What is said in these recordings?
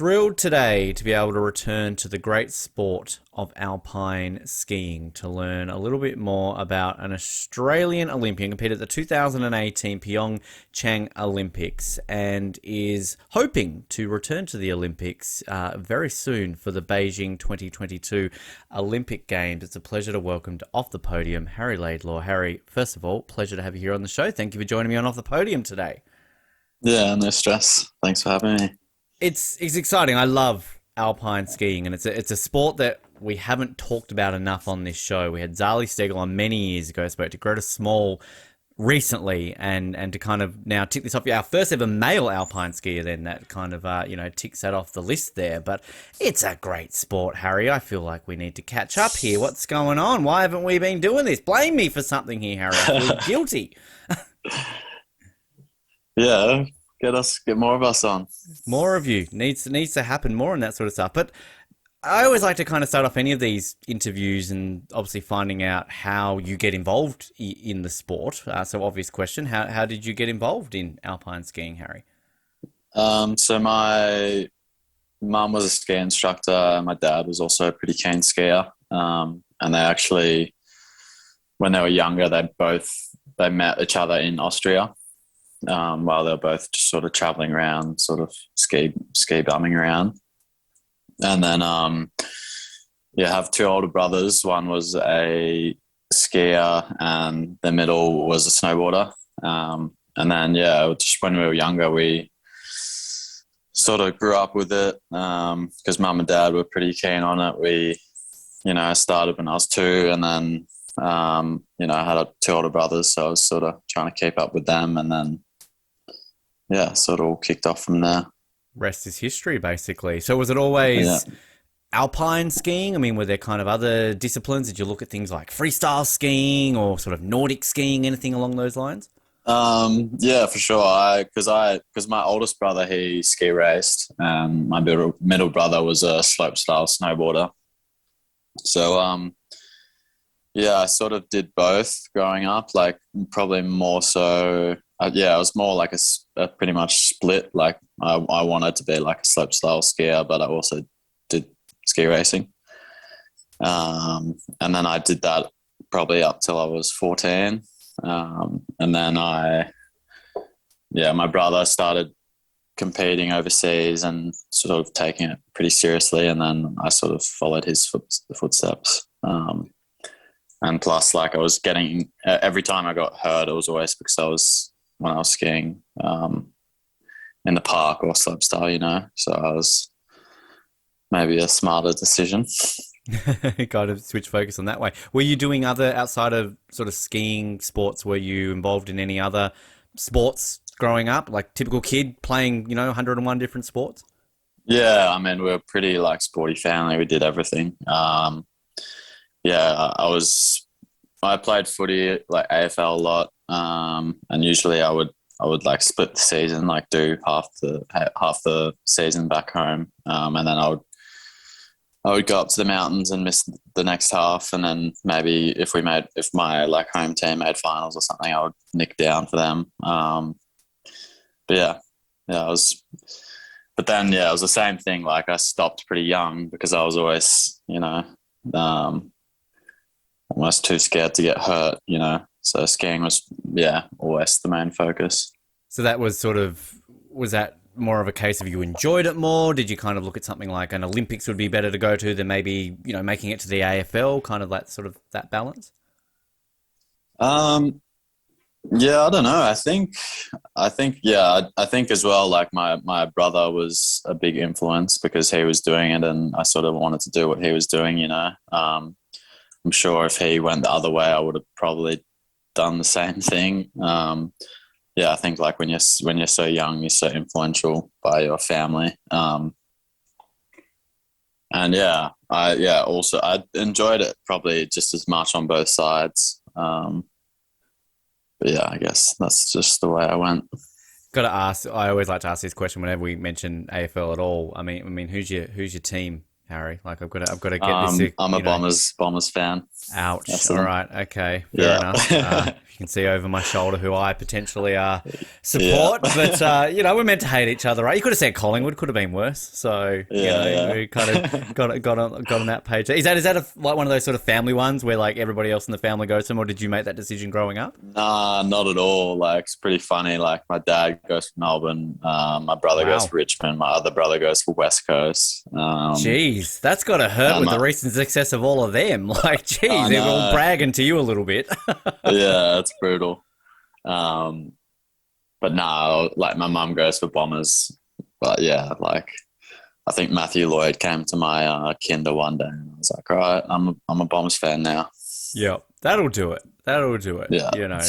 Thrilled today to be able to return to the great sport of alpine skiing to learn a little bit more about an Australian Olympian competed at the 2018 Pyeongchang Olympics and is hoping to return to the Olympics very soon for the Beijing 2022 Olympic Games. It's a pleasure to welcome to Off the Podium Harry Laidlaw. Harry, first of all, pleasure to have you here on the show. Thank you for joining me on Off the Podium today. Yeah, no stress. Thanks for having me. It's exciting. I love alpine skiing, and it's a sport that we haven't talked about enough on this show. We had Zali Stegel on many years ago, spoke to Greta Small recently, and to kind of now tick this off, our first ever male alpine skier, then that kind of ticks that off the list there. But it's a great sport, Harry. I feel like we need to catch up here. What's going on? Why haven't we been doing this? Blame me for something here, Harry. I feel guilty. Yeah, get more of us on. More of you needs to happen more and that sort of stuff. But I always like to kind of start off any of these interviews and obviously finding out how you get involved in the sport. So obvious question, how did you get involved in alpine skiing, Harry? So my mum was a ski instructor and my dad was also a pretty keen skier. And they actually, when they were younger, they met each other in Austria. While they were both just sort of traveling around, sort of ski bumming around. And then, I have two older brothers. One was a skier and the middle was a snowboarder. And then, just when we were younger, we sort of grew up with it because mum and dad were pretty keen on it. We, I started when I was two and then, I had two older brothers, so I was sort of trying to keep up with them and then, sort of all kicked off from there. Rest is history, basically. So was it always alpine skiing? I mean, were there kind of other disciplines? Did you look at things like freestyle skiing or sort of Nordic skiing, anything along those lines? Yeah, for sure. Because my oldest brother, he ski raced, and my middle brother was a slopestyle snowboarder. So, I sort of did both growing up, like probably more so. I was more like a pretty much split. Like I wanted to be like a slopestyle skier, but I also did ski racing. And then I did that probably up till I was 14. And then my brother started competing overseas and sort of taking it pretty seriously. And then I sort of followed his footsteps. And plus, like I was getting, every time I got hurt, it was always because when I was skiing in the park or slopestyle, so I was maybe a smarter decision. Kind of switch focus on that way. Were you doing other, outside of sort of skiing sports, were you involved in any other sports growing up, like typical kid playing, 101 different sports? Yeah, I mean, we're a pretty like sporty family. We did everything. I played footy, like AFL a lot. And usually I would like split the season, like do half the season back home. And then I would go up to the mountains and miss the next half. And then maybe if my like home team made finals or something, I would nick down for them. It was the same thing. Like I stopped pretty young because I was always, almost too scared to get hurt, So skiing was, always the main focus. So that was was that more of a case of you enjoyed it more? Did you kind of look at something like an Olympics would be better to go to than maybe, making it to the AFL, kind of that balance? I don't know. I think as well, like my brother was a big influence because he was doing it and I sort of wanted to do what he was doing, I'm sure if he went the other way, I would have probably done the same thing. I think like when you're so young, you're so influential by your family. I enjoyed it probably just as much on both sides. I guess that's just the way I went. Got to ask. I always like to ask this question whenever we mention AFL at all. I mean, who's your team, Harry? Like I've got to get this. I'm a Bombers fan. Ouch. All right. Okay. Fair enough. You can see over my shoulder who I potentially support, but we're meant to hate each other, right? You could have said Collingwood, could have been worse. So we kind of got on that page. Is that like one of those sort of family ones where like everybody else in the family goes to them, or did you make that decision growing up? Nah, not at all. Like it's pretty funny. Like my dad goes for Melbourne, my brother goes for Richmond, my other brother goes for West Coast. Jeez, that's got to hurt with the recent success of all of them. Like, geez, they're all bragging to you a little bit. Yeah, it's brutal. But no, like my mum goes for Bombers. But yeah, like I think Matthew Lloyd came to my kinder one day and I was like, all right, I'm a Bombers fan now. Yep, that'll do it. Yeah.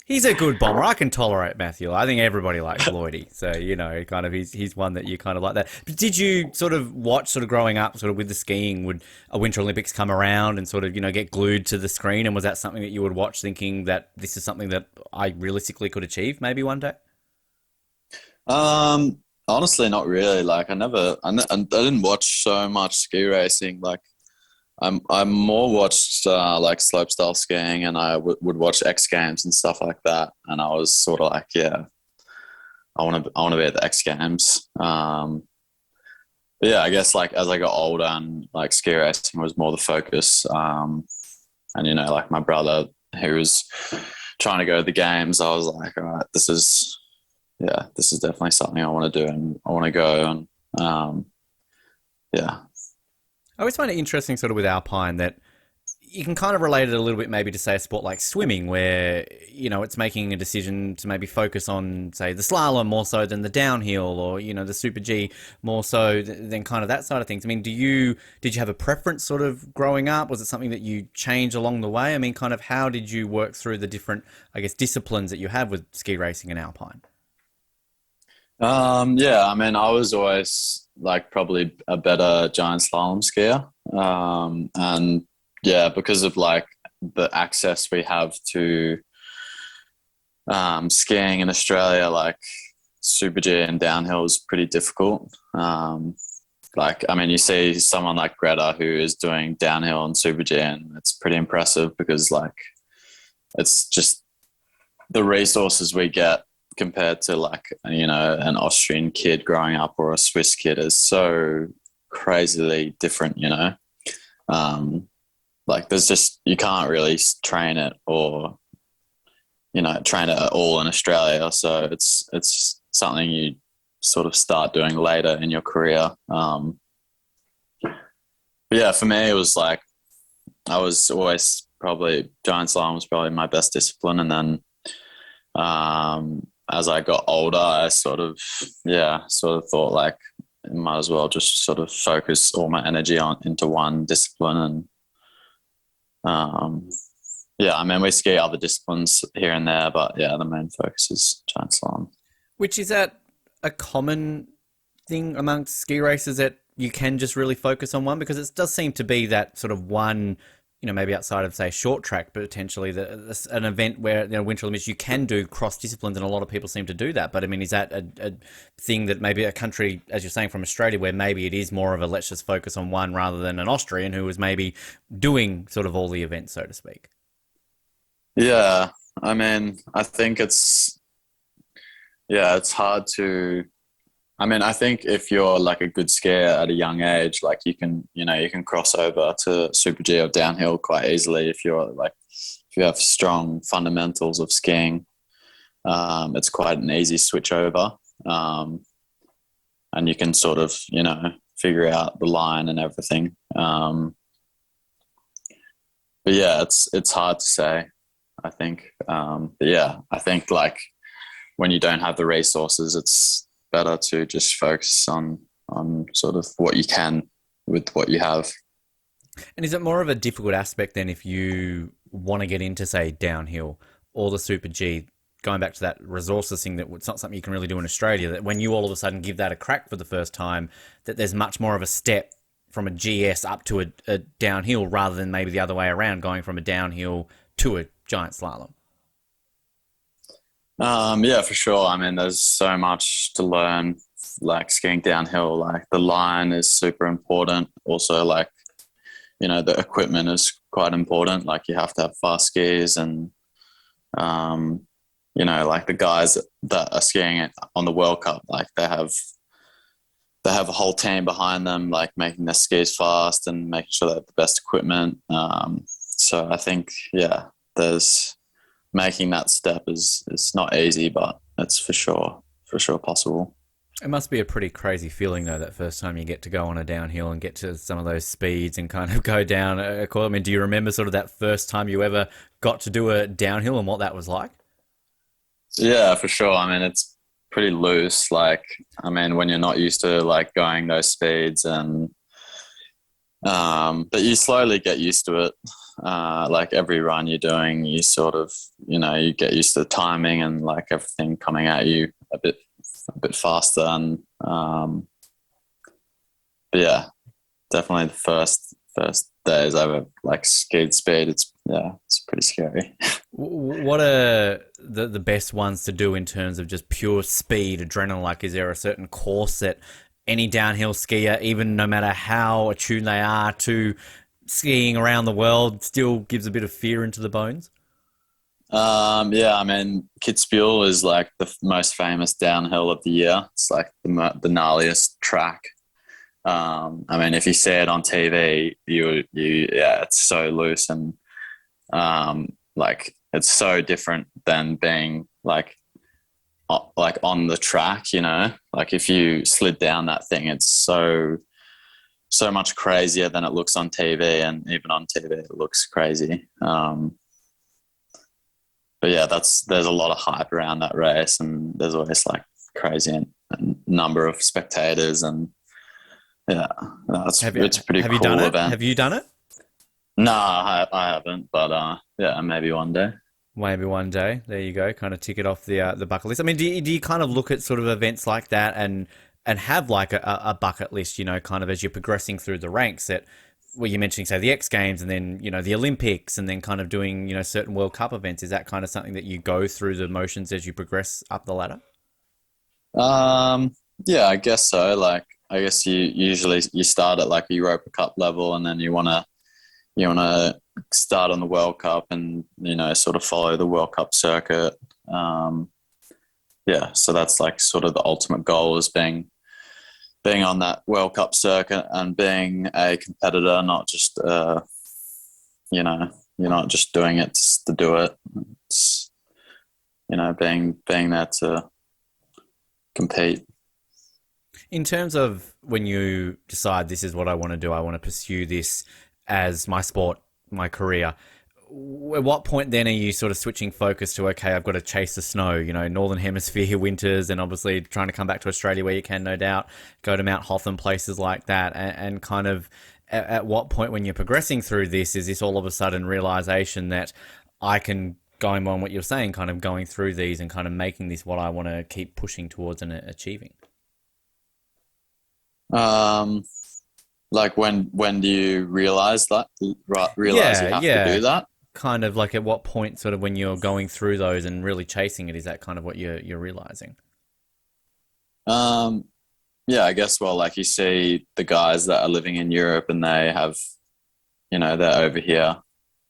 He's a good Bomber. I can tolerate Matthew. I think everybody likes Lloydie. So, kind of he's one that you kind of like that. But did you sort of watch sort of growing up sort of with the skiing, would a Winter Olympics come around and sort of, get glued to the screen? And was that something that you would watch thinking that this is something that I realistically could achieve maybe one day? Honestly, not really. Like I didn't watch so much ski racing. Like I more watched like slopestyle skiing, and I would watch X Games and stuff like that. And I was sort of like, yeah, I want to be at the X Games. But yeah, I guess like as I got older and like ski racing was more the focus. And like my brother who was trying to go to the games, I was like, all right, this is definitely something I want to do, and I want to go. And yeah. I always find it interesting sort of with Alpine that you can kind of relate it a little bit maybe to, say, a sport like swimming where, it's making a decision to maybe focus on, say, the slalom more so than the downhill, or, the Super G more so than kind of that side of things. I mean, did you have a preference sort of growing up? Was it something that you changed along the way? I mean, kind of how did you work through the different, I guess, disciplines that you have with ski racing and Alpine? Yeah, I mean, I was always like probably a better giant slalom skier. And yeah, because of like the access we have to skiing in Australia, like Super G and downhill is pretty difficult. Like, I mean, you see someone like Greta who is doing downhill and Super G, and it's pretty impressive because like it's just the resources we get compared to like, an Austrian kid growing up or a Swiss kid is so crazily different, like there's just, you can't really train it or, train it at all in Australia. So it's something you sort of start doing later in your career. But yeah, for me, it was like, I was always probably, giant slalom was probably my best discipline. And then, as I got older, I sort of thought like I might as well just sort of focus all my energy into one discipline. And yeah, I mean, we ski other disciplines here and there, but yeah, the main focus is giant slalom. Which is that a common thing amongst ski racers, that you can just really focus on one? Because it does seem to be that sort of one, maybe outside of, say, short track, but potentially an event where, Winter Olympics, you can do cross disciplines, and a lot of people seem to do that. But I mean, is that a thing that maybe a country, as you're saying, from Australia, where maybe it is more of a let's just focus on one, rather than an Austrian who was maybe doing sort of all the events, so to speak? Yeah, I mean, I think it's hard to. I mean, I think if you're like a good skier at a young age, like you can cross over to Super G or downhill quite easily if you have strong fundamentals of skiing. It's quite an easy switch over, and you can sort of figure out the line and everything. But yeah, it's hard to say, I think. But yeah, I think like when you don't have the resources, it's better to just focus on sort of what you can with what you have. And is it more of a difficult aspect then if you want to get into, say, downhill or the Super G, going back to that resources thing, that it's not something you can really do in Australia, that when you all of a sudden give that a crack for the first time, that there's much more of a step from a GS up to a downhill, rather than maybe the other way around, going from a downhill to a giant slalom? Yeah, for sure. I mean, there's so much to learn like skiing downhill, like the line is super important. Also, like, the equipment is quite important. Like you have to have fast skis and, like the guys that are skiing on the World Cup, like they have a whole team behind them, like making their skis fast and making sure they have the best equipment. So I think, there's making that step is not easy, but it's for sure possible. It must be a pretty crazy feeling, though, that first time you get to go on a downhill and get to some of those speeds and kind of go down a course. I mean, do you remember sort of that first time you ever got to do a downhill and what that was like? Yeah, for sure. I mean, it's pretty loose. Like, I mean, when you're not used to like going those speeds and, but you slowly get used to it. Like every run you're doing, you sort of, you get used to the timing and like everything coming at you a bit faster. And, but yeah, definitely the first days I've like skied speed. It's pretty scary. What are the best ones to do in terms of just pure speed, adrenaline? Like, is there a certain course that any downhill skier, even no matter how attuned they are to skiing around the world, still gives a bit of fear into the bones? Yeah, I mean, Kitzbühel is like the most famous downhill of the year. It's like the gnarliest track. I mean, if you see it on TV, it's so loose and like it's so different than being like on the track. Like if you slid down that thing, it's so much crazier than it looks on TV, and even on TV it looks crazy. But yeah, there's a lot of hype around that race, and there's always like crazy number of spectators, and it's a pretty cool event. Have you done it? No, I haven't, but maybe one day. Maybe one day. There you go. Kind of tick it off the bucket list. I mean, do you kind of look at sort of events like that and have like a bucket list, kind of as you're progressing through the ranks that, well, you're mentioning, say, the X Games and then, the Olympics and then kind of doing, certain World Cup events. Is that kind of something that you go through the motions as you progress up the ladder? Yeah, I guess so. Like, I guess you start at like a Europa Cup level, and then you want to start on the World Cup and, sort of follow the World Cup circuit. So that's like sort of the ultimate goal, is being on that World Cup circuit and being a competitor, not just, you're not just doing it just to do it. It's, being there to compete. In terms of when you decide this is what I want to do, I want to pursue this as my sport, my career, at what point then are you sort of switching focus to, okay, I've got to chase the snow, Northern Hemisphere winters, and obviously trying to come back to Australia where you can, no doubt, go to Mount Hotham, places like that, and kind of at what point when you're progressing through this, is this all of a sudden realization that I can, going on what you're saying, kind of going through these and kind of making this what I want to keep pushing towards and achieving? Like when do you realize that? Realize you have to do that? Kind of like at what point, sort of when you're going through those and really chasing it, is that kind of what you're realizing? Yeah, I guess, well, like you see the guys that are living in Europe and they have, they're over here.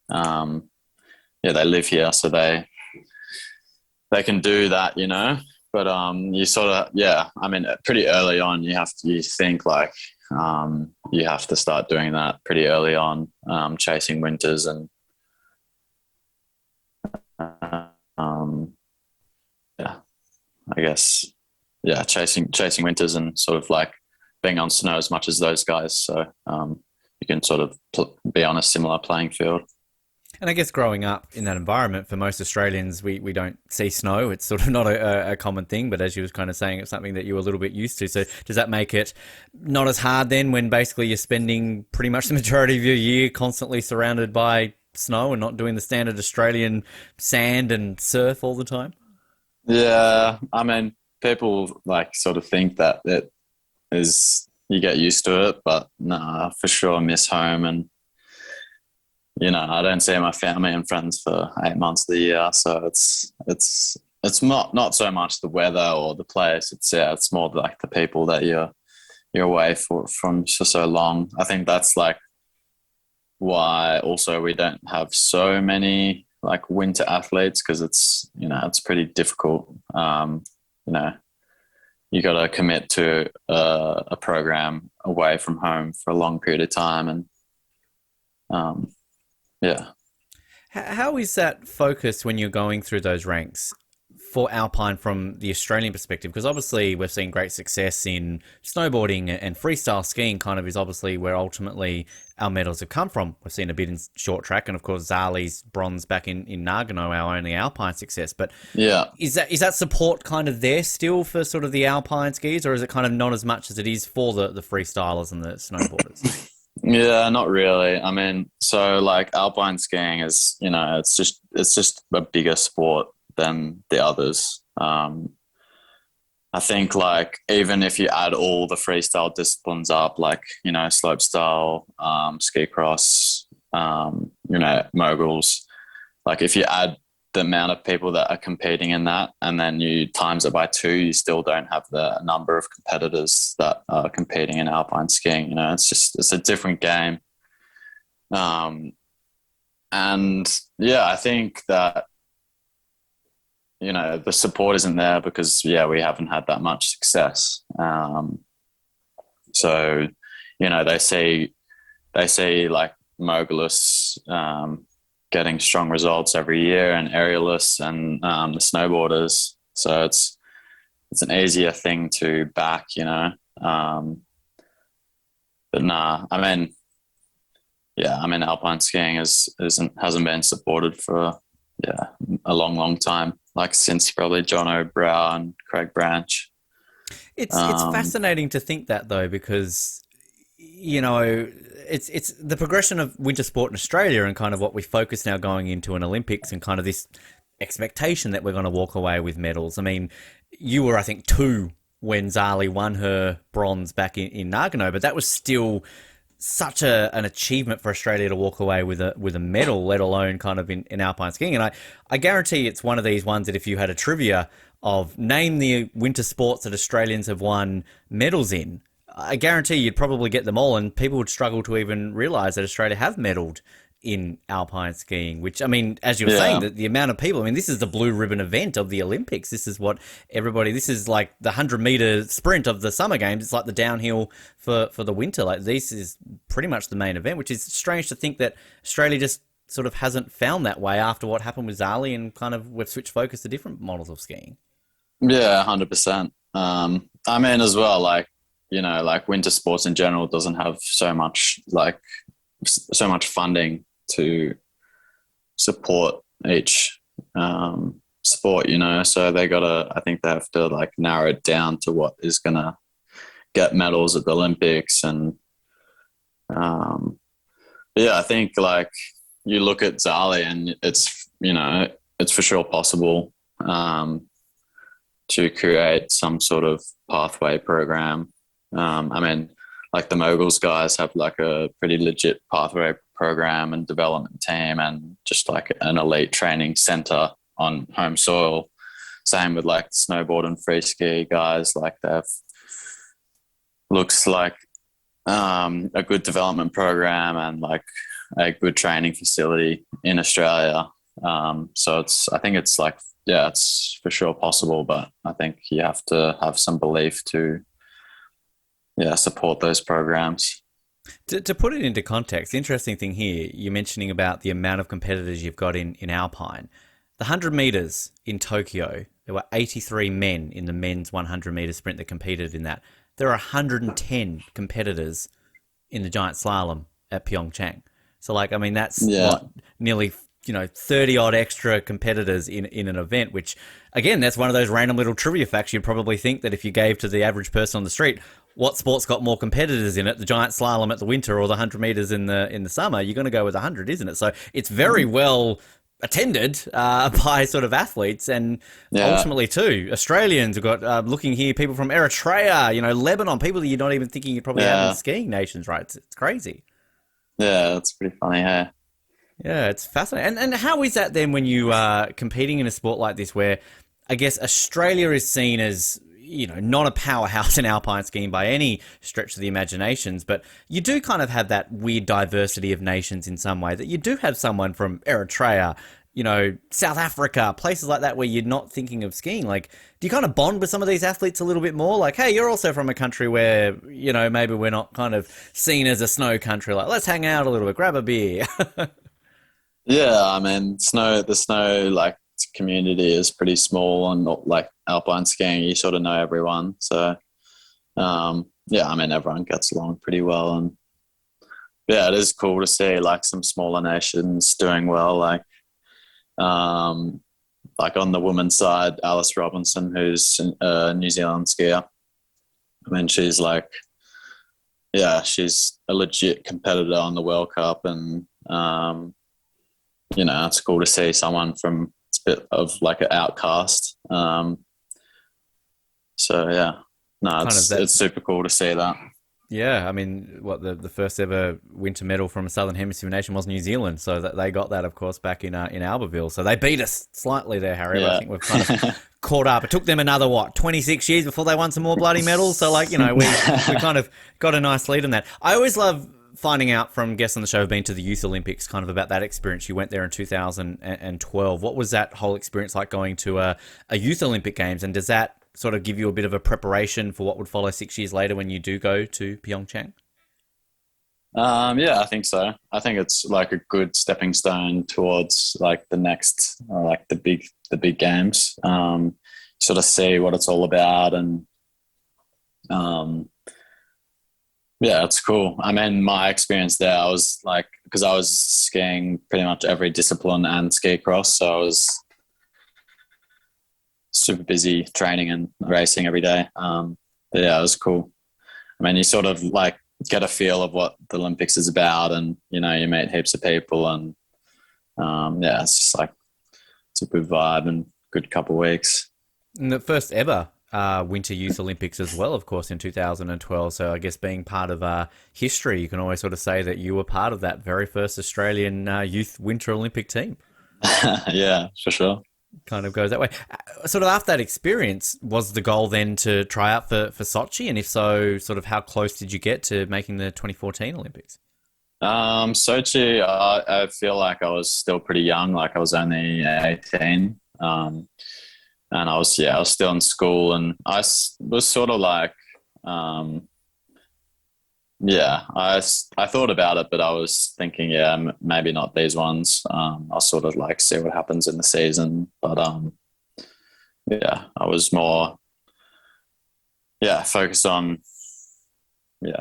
They live here, so they can do that, but you sort of, I mean, pretty early on you think like you have to start doing that pretty early on, chasing winters and I guess chasing winters and sort of like being on snow as much as those guys, so you can sort of be on a similar playing field. And I guess growing up in that environment, for most Australians, we don't see snow. It's sort of not a common thing, but as you was kind of saying, it's something that you were a little bit used to. So does that make it not as hard then, when basically you're spending pretty much the majority of your year constantly surrounded by snow and not doing the standard Australian sand and surf all the time? Yeah, I mean, people like sort of think that it is, you get used to it, but nah, for sure miss home. And I don't see my family and friends for 8 months of the year, so it's it's not so much the weather or the place. It's more like the people that you're away from for so long. I think that's like why also we don't have so many like winter athletes, because it's pretty difficult. You got to commit to a program away from home for a long period of time, and yeah. How is that focused when you're going through those ranks for Alpine from the Australian perspective? Because obviously we've seen great success in snowboarding, and freestyle skiing kind of is obviously where ultimately our medals have come from. We've seen a bit in short track, and of course Zali's bronze back in Nagano, our only Alpine success. But Yeah. is that support kind of there still for sort of the Alpine skiers, or is it kind of not as much as it is for the freestylers and the snowboarders? Yeah, not really. I mean, so like alpine skiing is, it's just a bigger sport than the others. I think like even if you add all the freestyle disciplines up, like, slopestyle, ski cross, moguls, like if you add the amount of people that are competing in that and then you times it by 2, you still don't have the number of competitors that are competing in alpine skiing. It's a different game. And yeah, I think that, the support isn't there because, we haven't had that much success. So, they see like mogulists, getting strong results every year, and aerialists and the snowboarders. So it's an easier thing to back, But nah, alpine skiing hasn't been supported for a long time, like since probably John O'Brown, Craig Branch. It's fascinating to think that though, because it's the progression of winter sport in Australia and kind of what we focus now going into an Olympics, and kind of this expectation that we're going to walk away with medals. I mean, you were, I think, 2 when Zali won her bronze back in Nagano, but that was still such an achievement for Australia to walk away with a medal, let alone kind of in alpine skiing. And I guarantee it's one of these ones that if you had a trivia of name the winter sports that Australians have won medals in, I guarantee you'd probably get them all, and people would struggle to even realise that Australia have medalled in alpine skiing, which, I mean, as you were saying, the amount of people, I mean, this is the blue ribbon event of the Olympics. This is what this is like the 100-metre sprint of the Summer Games. It's like the downhill for the winter. Like, this is pretty much the main event, which is strange to think that Australia just sort of hasn't found that way after what happened with Zali, and kind of we've switched focus to different models of skiing. Yeah, 100%. As well, like, like winter sports in general doesn't have so much funding to support each sport, so I think they have to like narrow it down to what is going to get medals at the Olympics. And I think like you look at Zali and it's for sure possible to create some sort of pathway program. Like the moguls guys have like a pretty legit pathway program and development team, and just like an elite training center on home soil. Same with like snowboard and free ski guys, like looks like a good development program and like a good training facility in Australia. So I think it's like, it's for sure possible, but I think you have to have some belief to support those programs. To put it into context, the interesting thing here, you're mentioning about the amount of competitors you've got in Alpine. The 100 metres in Tokyo, there were 83 men in the men's 100-metre sprint that competed in that. There are 110 competitors in the giant slalom at Pyeongchang. So, like, I mean, that's nearly 30-odd extra competitors in an event, which, again, that's one of those random little trivia facts you'd probably think that if you gave to the average person on the street, what sport's got more competitors in it, the giant slalom at the winter or the 100 metres in the summer, you're going to go with 100, isn't it? So it's very well attended by sort of athletes, and ultimately too, Australians have got, looking here, people from Eritrea, Lebanon, people that you're not even thinking you'd probably have in skiing nations, right? It's crazy. Yeah, that's pretty funny, hey? Yeah, it's fascinating. And how is that then when you are competing in a sport like this where I guess Australia is seen as, not a powerhouse in alpine skiing by any stretch of the imaginations, but you do kind of have that weird diversity of nations in some way, that you do have someone from Eritrea, South Africa, places like that where you're not thinking of skiing. Like, do you kind of bond with some of these athletes a little bit more? Like, hey, you're also from a country where, maybe we're not kind of seen as a snow country. Like, let's hang out a little bit, grab a beer. Yeah, I mean, the snow like community is pretty small, and not like alpine skiing. You sort of know everyone, so yeah, I mean, everyone gets along pretty well, and yeah, it is cool to see like some smaller nations doing well, like on the women's side, Alice Robinson, who's a New Zealand skier. I mean, she's like, yeah, she's a legit competitor on the World Cup, and it's cool to see someone from, it's a bit of like an outcast. So yeah, no, it's super cool to see that. Yeah, I mean, the first ever winter medal from a Southern Hemisphere nation was New Zealand, so that they got that, of course, back in Albertville. So they beat us slightly there, Harry. Yeah. I think we've kind of caught up. It took them another 26 years before they won some more bloody medals. So we kind of got a nice lead in that. I always love finding out from guests on the show who've been to the Youth Olympics, kind of about that experience. You went there in 2012. What was that whole experience like, going to a Youth Olympic Games, and does that sort of give you a bit of a preparation for what would follow 6 years later when you do go to Pyeongchang? Yeah, I think so. I think it's like a good stepping stone towards like the next, like the big games. Sort of see what it's all about, and yeah, it's cool. I mean, my experience there, I was like, because I was skiing pretty much every discipline and ski cross, so I was super busy training and racing every day. But yeah, it was cool. I mean, you sort of like get a feel of what the Olympics is about, and you meet heaps of people, and yeah, it's just like, it's a good vibe and good couple of weeks. And the first ever Winter Youth Olympics as well, of course, in 2012. So I guess being part of history, you can always sort of say that you were part of that very first Australian Youth Winter Olympic team. Yeah, for sure. Kind of goes that way. Sort of after that experience, was the goal then to try out for Sochi? And if so, sort of how close did you get to making the 2014 Olympics? Sochi, I feel like I was still pretty young. Like I was only 18. And I was still in school, and I was sort of like, yeah, I thought about it, but I was thinking, yeah, maybe not these ones. I'll sort of like see what happens in the season. But yeah, I was more, focused on,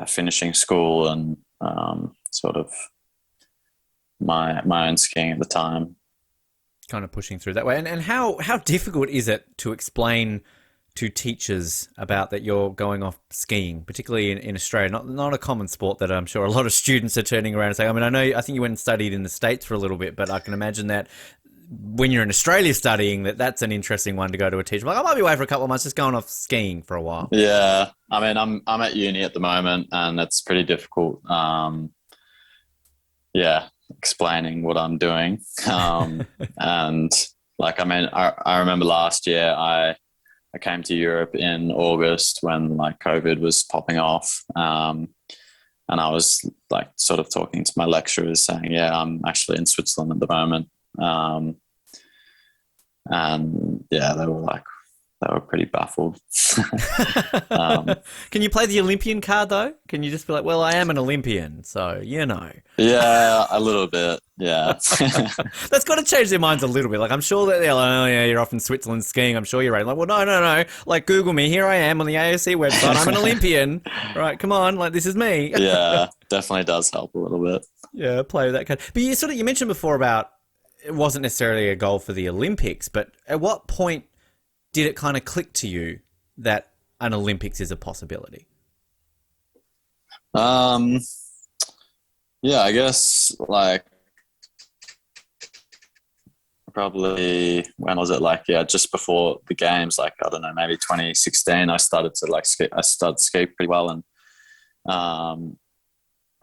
finishing school and sort of my own skiing at the time. Kind of pushing through that way. And how difficult is it to explain to teachers about that you're going off skiing, particularly in Australia? Not a common sport that I'm sure a lot of students are turning around and saying, I mean, I think you went and studied in the States for a little bit, but I can imagine that when you're in Australia studying, that's an interesting one to go to a teacher. Like, I might be away for a couple of months, just going off skiing for a while. Yeah. I mean, I'm at uni at the moment, and it's pretty difficult. Yeah, explaining what I'm doing. And like, I mean, I remember last year I came to Europe in August when like COVID was popping off. And I was like sort of talking to my lecturers saying, yeah, I'm actually in Switzerland at the moment. And yeah, they were pretty baffled. Can you play the Olympian card though? Can you just be like, well, I am an Olympian, so Yeah, a little bit. Yeah. That's got to change their minds a little bit. Like, I'm sure that they're like, oh yeah, you're off in Switzerland skiing, I'm sure you're right. Like, well, no. Like, Google me. Here I am on the AOC website. I'm an Olympian. Right, come on. Like, this is me. Yeah, definitely does help a little bit. Yeah, play with that card. But you mentioned before about it wasn't necessarily a goal for the Olympics, but at what point did it kind of click to you that an Olympics is a possibility? Yeah, I guess like probably, when was it? Like, yeah, just before the games, like, I don't know, maybe 2016, I started to like ski. I started to ski pretty well.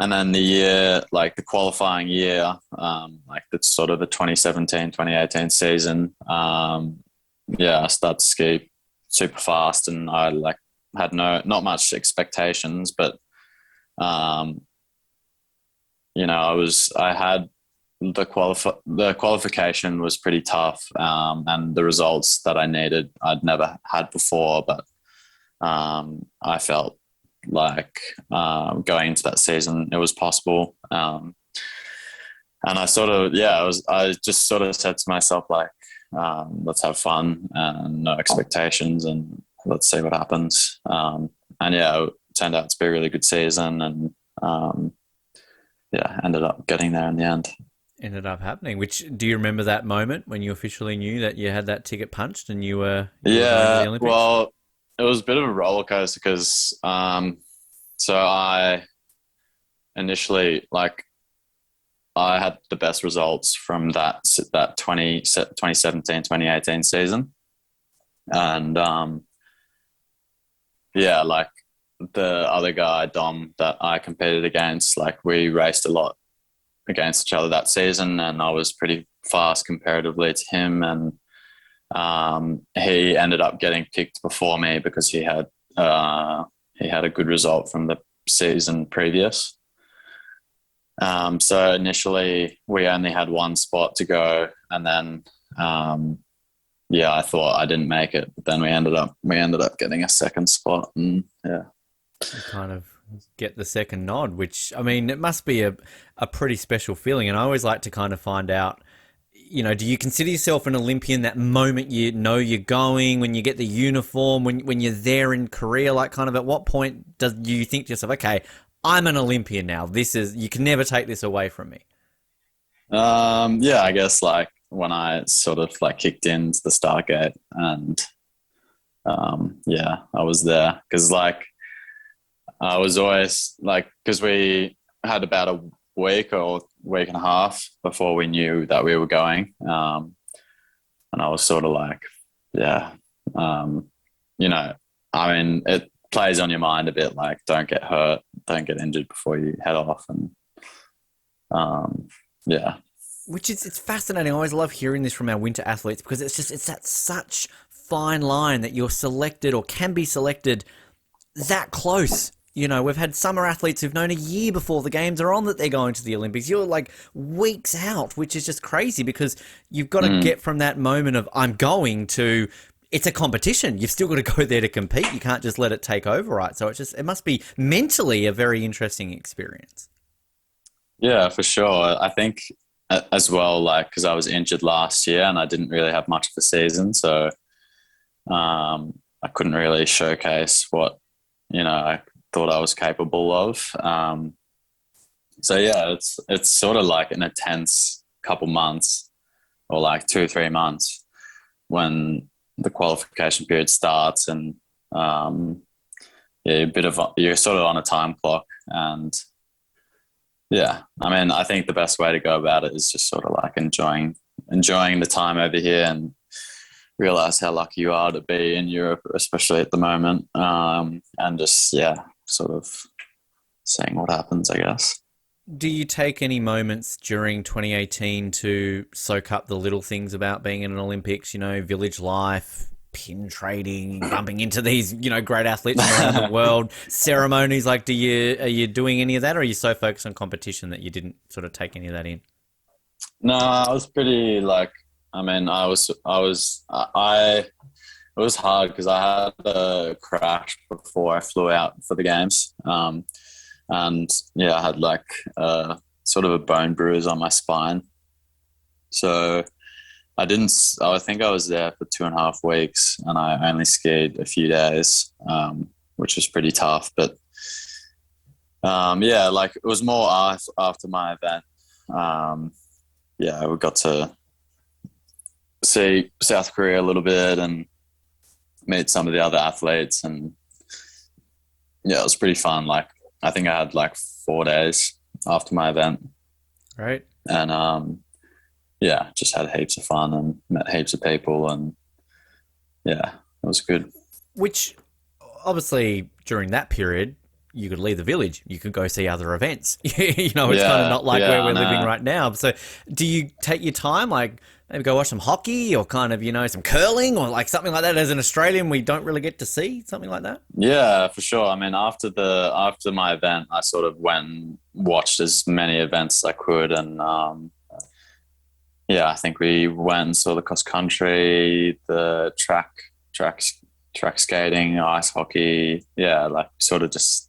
And then the year, like the qualifying year, like it's sort of the 2017, 2018 season, I started to ski super fast, and I like had not much expectations, but um, I had the qualification was pretty tough, and the results that I needed I'd never had before, but I felt like going into that season it was possible. And I just sort of said to myself, like, let's have fun and no expectations, and let's see what happens. And yeah, it turned out to be a really good season, and ended up getting there in the end. Ended up happening. Which, do you remember that moment when you officially knew that you had that ticket punched and you were going to the Olympics? Well, it was a bit of a roller coaster because so I initially, like, I had the best results from that 2017, 2018 season. And like the other guy, Dom, that I competed against, like, we raced a lot against each other that season, and I was pretty fast comparatively to him. And he ended up getting picked before me because he had a good result from the season previous. So initially we only had one spot to go, and then I thought I didn't make it, but then we ended up getting a second spot, and yeah, you kind of get the second nod, which, I mean, it must be a pretty special feeling. And I always like to kind of find out, do you consider yourself an Olympian that moment you know you're going, when you get the uniform, when you're there in Korea, like, kind of at what point do you think to yourself, okay, I'm an Olympian now, you can never take this away from me? I guess, like, when I sort of, like, kicked into the start gate, and I was there because, like, I was always, like, because we had about a week or week and a half before we knew that we were going, and I was sort of like, I mean, it plays on your mind a bit, like, don't get hurt, don't get injured before you head off, and Which is, it's fascinating. I always love hearing this from our winter athletes, because it's that such fine line that you're selected or can be selected that close. We've had summer athletes who've known a year before the games are on that they're going to the Olympics. You're like weeks out, which is just crazy, because you've got to get from that moment of I'm going to it's a competition. You've still got to go there to compete. You can't just let it take over, right? So it must be mentally a very interesting experience. Yeah, for sure. I think as well, like, because I was injured last year and I didn't really have much of a season, so I couldn't really showcase what I thought I was capable of. It's sort of like an intense couple months, or like 2 or 3 months, when the qualification period starts, and you're sort of on a time clock. And I think the best way to go about it is just sort of like enjoying the time over here, and realize how lucky you are to be in Europe, especially at the moment, and just sort of seeing what happens, I guess. Do you take any moments during 2018 to soak up the little things about being in an Olympics, village life, pin trading, bumping into these, great athletes from around the world, ceremonies? Like, are you doing any of that, or are you so focused on competition that you didn't sort of take any of that in? No, I was pretty like, it was hard because I had a crash before I flew out for the games. And I had like sort of a bone bruise on my spine. So I think I was there for 2.5 weeks, and I only skied a few days, which was pretty tough. But like, it was more after my event. We got to see South Korea a little bit and meet some of the other athletes, and it was pretty fun. Like, I think I had like 4 days after my event. Right. And just had heaps of fun and met heaps of people, and it was good. Which, obviously, during that period, you could leave the village. You could go see other events. It's kind of not like where we're living right now. So do you take your time? Like, maybe go watch some hockey or kind of, some curling or like something like that. As an Australian, we don't really get to see something like that. Yeah, for sure. I mean, after my event, I sort of went and watched as many events as I could, and yeah, I think we went and saw the cross country, the track skating, ice hockey. Yeah, like sort of just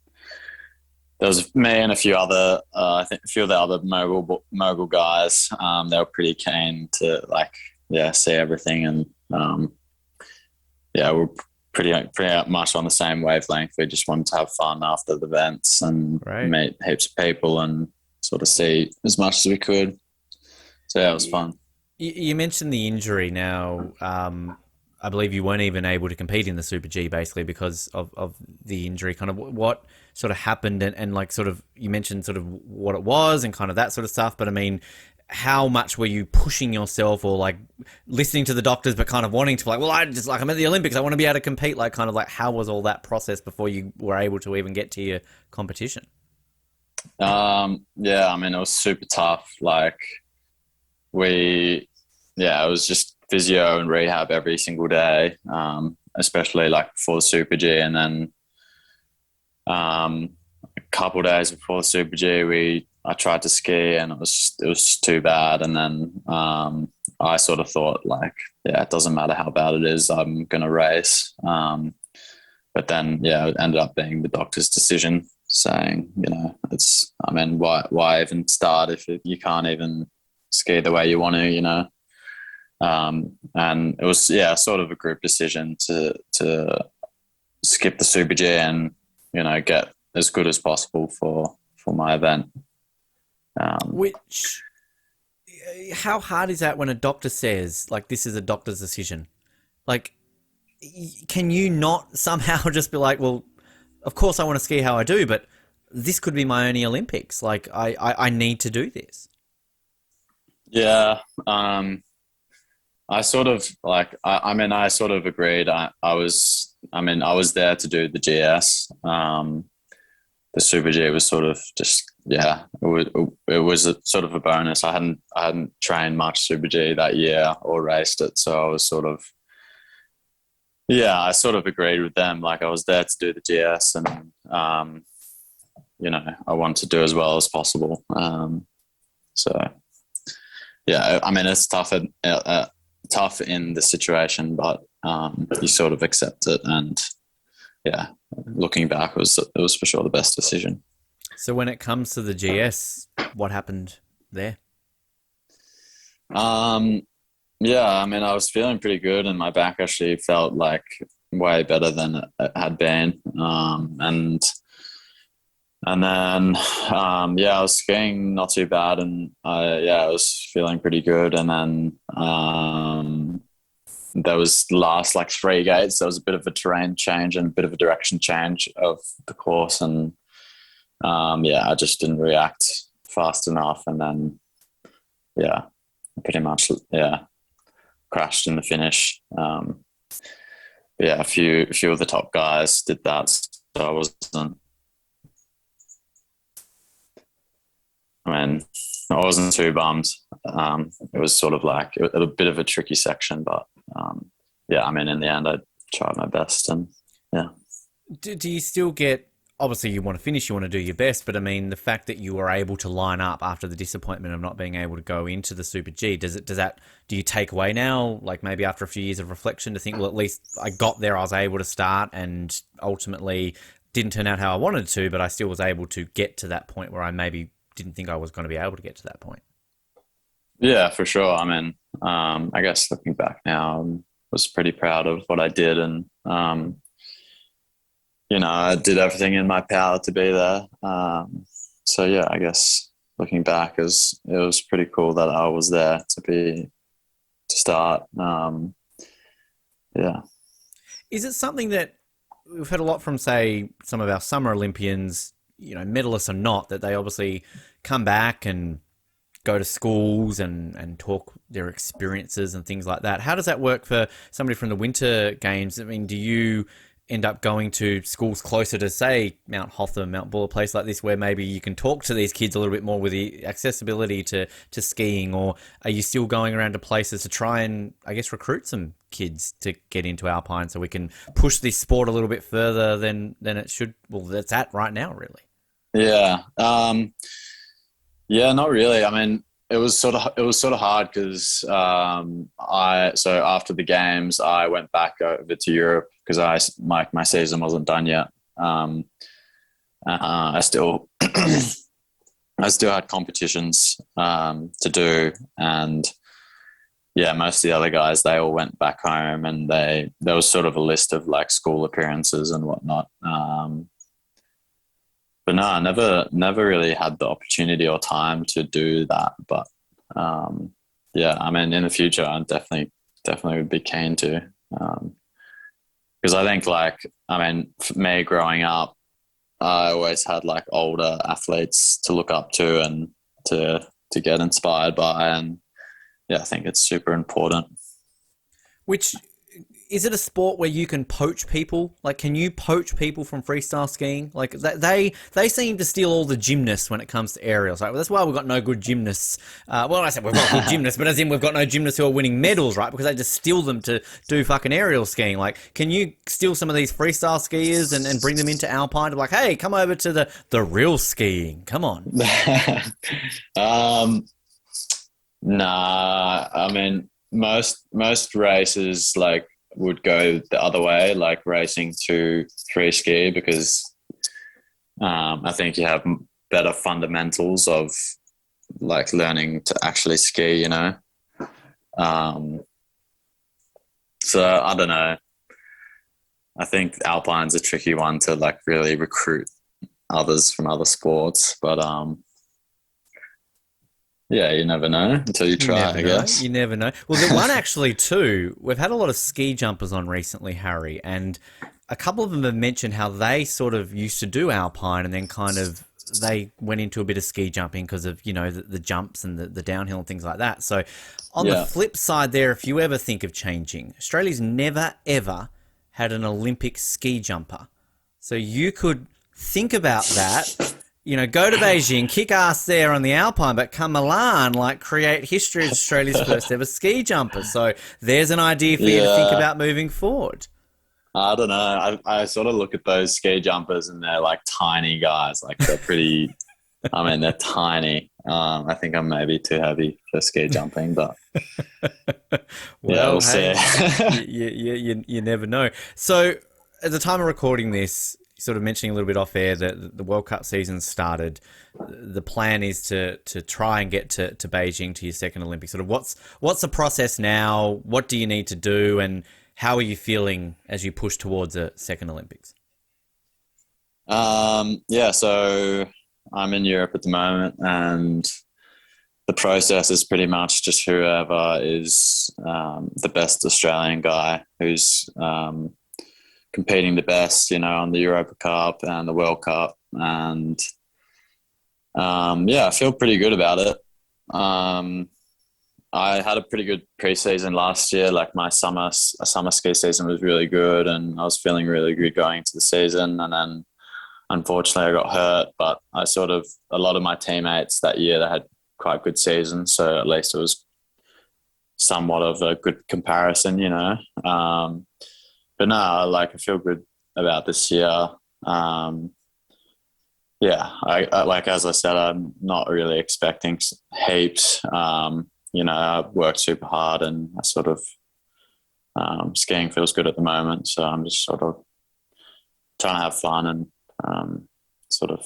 there was me and a few other, I think a few of the other mogul guys. They were pretty keen to see everything, and we're pretty much on the same wavelength. We just wanted to have fun after the events and meet heaps of people and sort of see as much as we could. So yeah, it was fun. You mentioned the injury. Now, I believe you weren't even able to compete in the Super G basically because of the injury. Kind of what sort of happened and like sort of you mentioned sort of what it was and kind of that sort of stuff. But I mean, how much were you pushing yourself or like listening to the doctors but kind of wanting to I'm at the Olympics, I want to be able to compete, like kind of like how was all that process before you were able to even get to your competition? Yeah, I mean, it was super tough. It was just physio and rehab every single day, especially like before the Super G, and then a couple of days before the Super G, I tried to ski and it was just too bad. And then I sort of thought it doesn't matter how bad it is, I'm gonna race. But then it ended up being the doctor's decision, saying why even start if you can't even ski the way you want to, and it was sort of a group decision to skip the Super G and get as good as possible for my event. How hard is that when a doctor says like this is a doctor's decision? Like, can you not somehow just be like, well, of course I want to ski how I do, but this could be my only Olympics. Like I need to do this. Yeah. I sort of I sort of agreed. I was there to do the GS. The Super G was sort of just, it was a sort of a bonus. I hadn't trained much Super G that year or raced it. So I was sort of, I sort of agreed with them. Like I was there to do the GS and, I wanted to do as well as possible. It's tough in the situation, but you sort of accept it. And looking back, it was for sure the best decision. So when it comes to the GS, what happened there? I was feeling pretty good, and my back actually felt like way better than it had been. And then, I was skiing not too bad, and I was feeling pretty good. And then there was the last 3 gates. There was a bit of a terrain change and a bit of a direction change of the course, and I just didn't react fast enough, and then pretty much crashed in the finish. A few of the top guys did that, so I wasn't too bummed. It was sort of like a bit of a tricky section, but in the end I tried my best, and Do you still get, obviously you want to finish, you want to do your best, but I mean the fact that you were able to line up after the disappointment of not being able to go into the Super G, do you take away now, like maybe after a few years of reflection, to think, well, at least I got there, I was able to start, and ultimately didn't turn out how I wanted to, but I still was able to get to that point where I maybe didn't think I was going to be able to get to that point? Yeah, for sure. I guess looking back now, I was pretty proud of what I did, and I did everything in my power to be there. I guess looking back, it was pretty cool that I was there to start. Is it something that we've heard a lot from, say, some of our summer Olympians, medalists or not, that they obviously come back and go to schools and talk their experiences and things like that? How does that work for somebody from the Winter Games? I mean, do you end up going to schools closer to, say, Mount Hotham, Mount Buller, a place like this, where maybe you can talk to these kids a little bit more with the accessibility to skiing? Or are you still going around to places to try and, I guess, recruit some kids to get into Alpine so we can push this sport a little bit further than it should? Well, that's at right now, really. Yeah. Yeah, not really. I mean, it was sort of hard because so after the games I went back over to Europe because my season wasn't done yet. I still I still had competitions to do, and yeah, most of the other guys, they all went back home, and there was sort of a list of like school appearances and whatnot. But no, I never really had the opportunity or time to do that. But yeah, I mean, in the future, I definitely would be keen to, because I think, like, I mean, for me growing up, I always had like older athletes to look up to and to get inspired by, and yeah, I think it's super important. Which, is it a sport where you can poach people? Like, can you poach people from freestyle skiing? Like, they seem to steal all the gymnasts when it comes to aerials. Right? Well, that's why we've got no good gymnasts. Well, I said we've got good gymnasts, but as in we've got no gymnasts who are winning medals, right? Because they just steal them to do fucking aerial skiing. Like, can you steal some of these freestyle skiers and bring them into Alpine to be like, hey, come over to the real skiing. Come on. Nah, I mean, most races like would go the other way, like racing to free ski, because I think you have better fundamentals of like learning to actually ski, you know. So I don't know. I think Alpine's a tricky one to like really recruit others from other sports, but yeah, you never know until you try, I guess. You never know. Well, the one actually too, we've had a lot of ski jumpers on recently, Harry, and a couple of them have mentioned how they sort of used to do Alpine and then kind of they went into a bit of ski jumping because of, you know, the jumps and the downhill and things like that. So on the flip side there, if you ever think of changing, Australia's never, ever had an Olympic ski jumper. So you could think about that. You know, go to Beijing, kick ass there on the Alpine, but come Milan, like create history as Australia's first ever ski jumper. So there's an idea for you to think about moving forward. I don't know. I sort of look at those ski jumpers and they're like tiny guys. Like they're pretty, I mean, they're tiny. I think I'm maybe too heavy for ski jumping, but well, yeah, we'll see. you never know. So at the time of recording this, sort of mentioning a little bit off air that the World Cup season started. The plan is to try and get to Beijing, to your second Olympics. Sort of what's the process now? What do you need to do, and how are you feeling as you push towards a second Olympics? Yeah, so I'm in Europe at the moment, and the process is pretty much just whoever is the best Australian guy who's competing the best, you know, on the Europa Cup and the World Cup. And yeah, I feel pretty good about it. I had a pretty good preseason last year. Like my summer ski season was really good, and I was feeling really good going into the season. And then unfortunately I got hurt, but a lot of my teammates that year, they had quite good seasons. So at least it was somewhat of a good comparison, you know. But no, like I feel good about this year. Yeah, I like, as I said, I'm not really expecting heaps. You know, I worked super hard, and I sort of skiing feels good at the moment. So I'm just sort of trying to have fun and sort of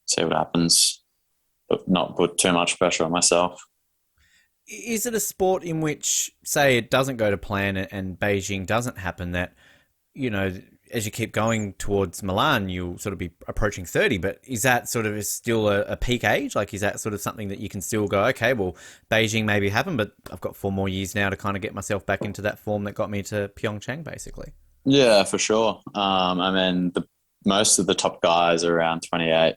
see what happens, but not put too much pressure on myself. Is it a sport in which, say, it doesn't go to plan and Beijing doesn't happen, that, you know, as you keep going towards Milan, you'll sort of be approaching 30, but is that sort of still a peak age? Like, is that sort of something that you can still go, okay, well, Beijing maybe happened, but I've got 4 more years now to kind of get myself back into that form that got me to Pyeongchang, basically? Yeah, for sure. I mean, most of the top guys are around 28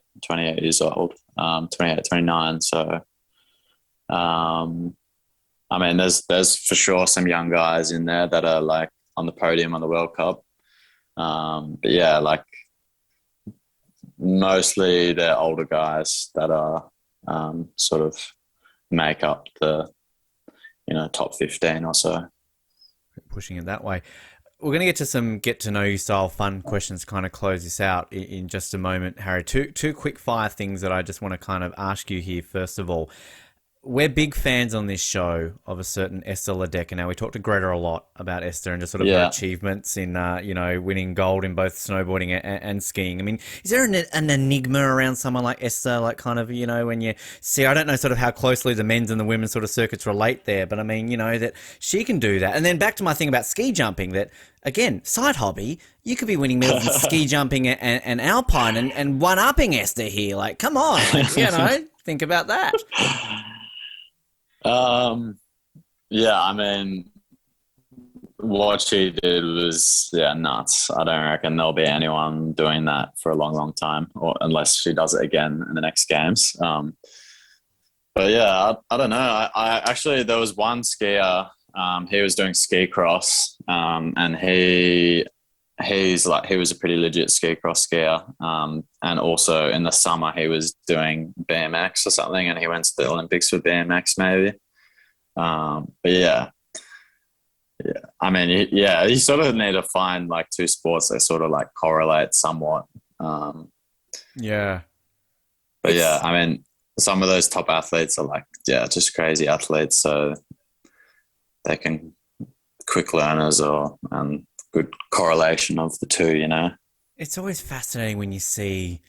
years old, 28, 29. So, I mean, there's for sure some young guys in there that are like on the podium on the World Cup. But yeah, like mostly they're older guys that are sort of make up the top 15 or so. Pushing it that way. We're going to get to some get to know you style fun questions to kind of close this out in just a moment, Harry. Two quick fire things that I just want to kind of ask you here. First of all, we're big fans on this show of a certain Esther Ledecker. Now, we talked to Greta a lot about Esther and just sort of her achievements in, winning gold in both snowboarding and skiing. I mean, is there an enigma around someone like Esther, like kind of, when you see, I don't know sort of how closely the men's and the women's sort of circuits relate there, but I mean, that she can do that. And then back to my thing about ski jumping, that, again, side hobby, you could be winning medals in ski jumping and alpine and one-upping Esther here. Like, come on, think about that. Yeah, I mean, what she did was nuts. I don't reckon there'll be anyone doing that for a long, long time, or unless she does it again in the next games. But yeah, I don't know. I actually, there was one skier. He was doing ski cross, and he was a pretty legit ski cross skier. And also in the summer he was doing BMX or something, and he went to the Olympics for BMX maybe. But yeah. I mean, you sort of need to find like two sports that sort of like correlate somewhat. Yeah. But yeah, I mean, some of those top athletes are like, just crazy athletes. So they can quick learners or good correlation of the two, It's always fascinating when you see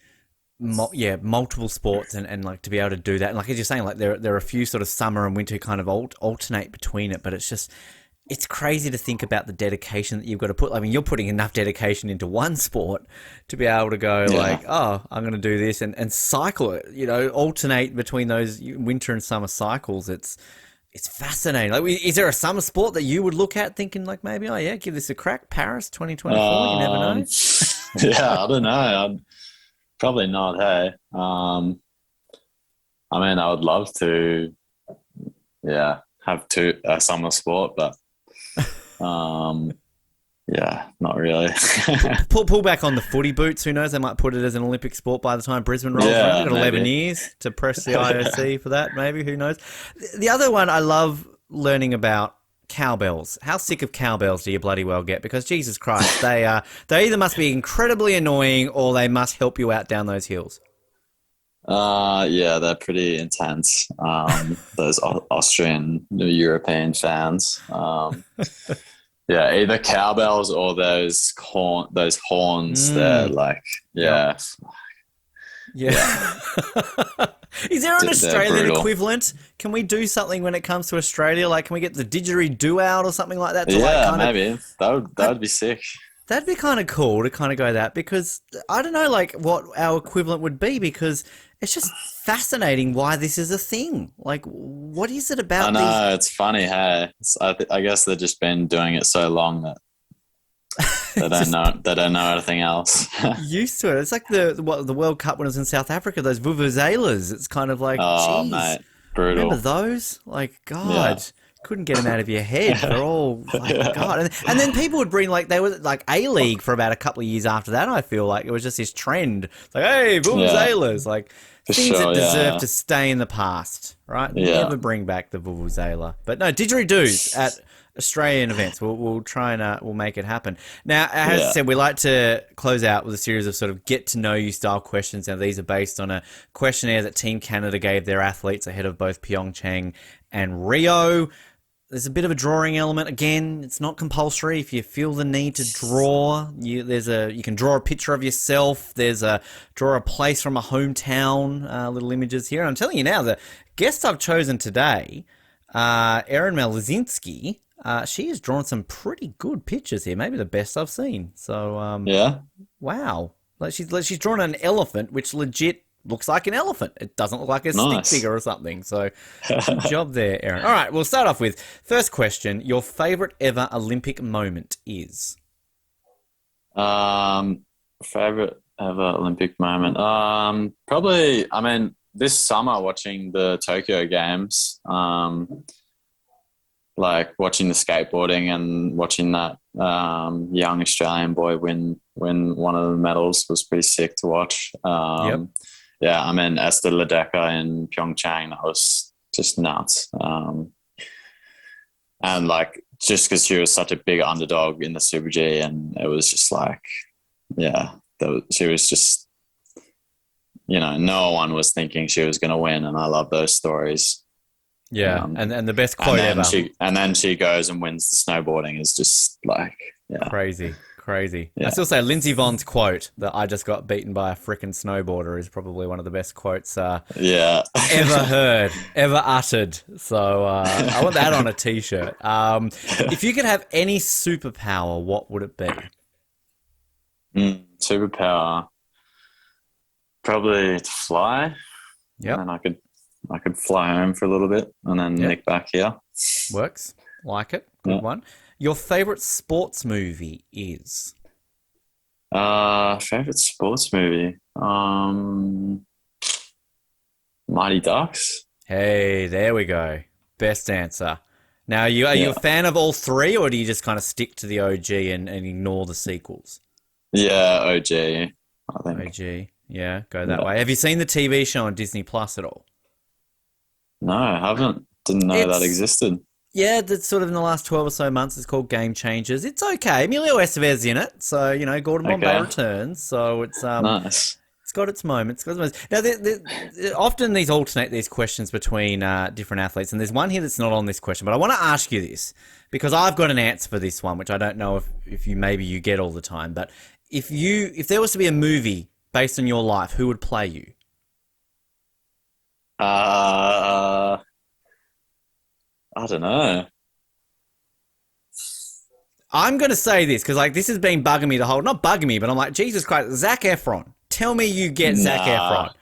multiple sports and like to be able to do that. And like as you're saying, like there are a few sort of summer and winter kind of alternate between it, but it's crazy to think about the dedication that you've got to put. I mean, you're putting enough dedication into one sport to be able to go like, oh, I'm going to do this and cycle it, alternate between those winter and summer cycles. It's fascinating. Like, is there a summer sport that you would look at thinking like maybe, give this a crack? Paris 2024, you never know. Yeah, I don't know. Probably not, hey. I mean, I would love to, have a summer sport, but not really. pull back on the footy boots. Who knows? They might put it as an Olympic sport by the time Brisbane rolls around. We've got 11 years to press the IOC for that, maybe. Who knows? The other one I love learning about, cowbells. How sick of cowbells do you bloody well get? Because Jesus Christ, they either must be incredibly annoying or they must help you out down those hills. They're pretty intense. Those Austrian, European fans. Either cowbells or those horns. They're like, Is there an Australian equivalent? Can we do something when it comes to Australia? Like, can we get the didgeridoo out or something like that? Maybe. That would be sick. That'd be kind of cool to kind of go that, because I don't know, like, what our equivalent would be, because it's just fascinating why this is a thing. Like, what is it about? I know, it's funny, hey. I guess they've just been doing it so long that they don't know anything else. Used to it. It's like the World Cup when it was in South Africa, those vuvuzelas. It's kind of like, geez, mate, brutal. Remember those? Like, God. Yeah. Couldn't get them out of your head. They're all like, God. And then people would bring, like, they were like A-League for about a couple of years after that, I feel like. It was just this trend. It's like, hey, vuvuzelas. Like, things that deserve to stay in the past, right? Yeah. Never bring back the vuvuzela. But no, didgeridoos at Australian events. We'll try and we'll make it happen. Now, as I said, we like to close out with a series of sort of get to know you style questions. Now, these are based on a questionnaire that Team Canada gave their athletes ahead of both Pyeongchang and Rio. There's a bit of a drawing element. Again, it's not compulsory. If you feel the need to draw, you can draw a picture of yourself. Draw a place from a hometown, little images here. And I'm telling you now, the guest I've chosen today, Erin Melizinski, she has drawn some pretty good pictures here. Maybe the best I've seen. So, wow. Like she's drawn an elephant, which legit looks like an elephant. It doesn't look like a stick figure or something. So good job there, Erin. All right, we'll start off with first question. Your favorite ever Olympic moment is? Favorite ever Olympic moment? Probably, I mean, this summer watching the Tokyo Games, like watching the skateboarding and watching that young Australian boy win one of the medals was pretty sick to watch. Yep. Yeah, I mean Esther Ledecker in Pyeongchang, that was just nuts. And like just because she was such a big underdog in the Super G, and it was just like, yeah, she was just, no one was thinking she was going to win, and I love those stories. Yeah, and the best quote ever. And then she goes and wins the snowboarding is just like, yeah. Crazy. Yeah. I still say Lindsey Vonn's quote that I just got beaten by a frickin' snowboarder is probably one of the best quotes ever heard, ever uttered. So I want that on a T-shirt. If you could have any superpower, what would it be? Superpower, probably to fly. Yeah, and I could fly home for a little bit and then nick back here. Works. Like it. Good one. Your favorite sports movie is? Favorite sports movie? Mighty Ducks. Hey, there we go. Best answer. Now, are you a fan of all three, or do you just kind of stick to the OG and ignore the sequels? Yeah, OG, I think. OG. Yeah, go that way. Have you seen the TV show on Disney Plus at all? No, I haven't. Didn't know that existed. Yeah, that's sort of in the last 12 or so months. It's called Game Changers. It's okay. Emilio Estevez's in it, so Gordon Bombay returns. So it's nice. It's got its moments. Now, often these alternate these questions between different athletes, and there's one here that's not on this question, but I want to ask you this because I've got an answer for this one, which I don't know if you get all the time. But if there was to be a movie based on your life, who would play you? I don't know. I'm going to say this because this has been bugging me not bugging me, but I'm like, Jesus Christ, Zac Efron. Tell me you get Zac Efron.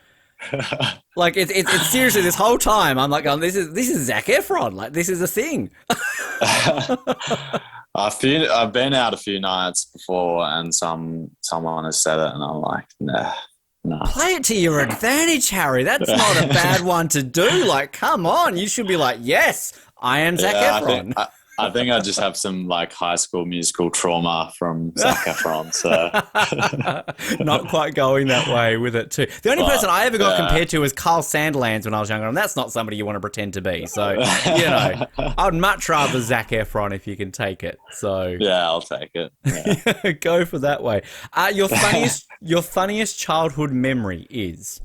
It's seriously this whole time I'm like, this is Zac Efron. Like, this is a thing. I've been out a few nights before, and someone has said it, and I'm like, nah. Play it to your advantage, Harry. That's not a bad one to do. Like, come on, you should be like, yes, I am Zac Efron. I think I just have some High School Musical trauma from Zac Efron, so not quite going that way with it too. The only person I ever got compared to was Carl Sandilands when I was younger, and that's not somebody you want to pretend to be. So I would much rather Zac Efron if you can take it. So yeah, I'll take it. Yeah. Go for that way. Your funniest childhood memory is?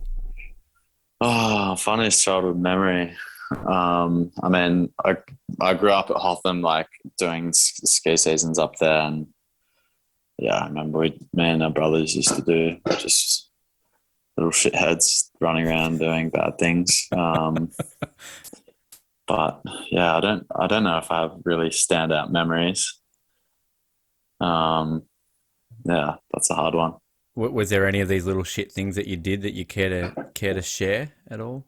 Oh, funniest childhood memory. I mean, I grew up at Hotham, doing ski seasons up there, and I remember me and our brothers used to do just little shitheads running around doing bad things. But yeah, I don't know if I have really standout memories. Yeah, that's a hard one. Was there any of these little shit things that you did that you care to share at all?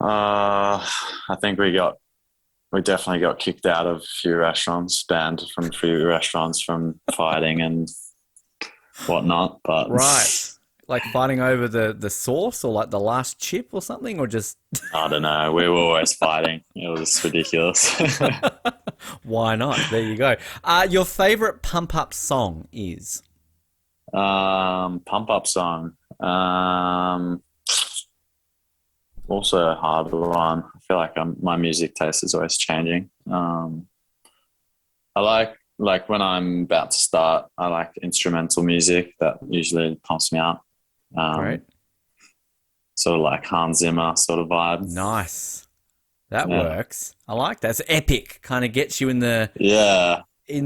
I think we definitely got kicked out of a few restaurants, banned from a few restaurants from fighting and whatnot. But right, like fighting over the sauce or the last chip or something, or just I don't know. We were always fighting. It was ridiculous. Why not? There you go. Your favorite pump up song is? Pump up song. Also a hard one. I feel like my music taste is always changing. I like when I'm about to start, I like instrumental music that usually pumps me up. Great. Sort of like Hans Zimmer sort of vibe. Nice. That works. I like that. It's epic. Kind of gets you in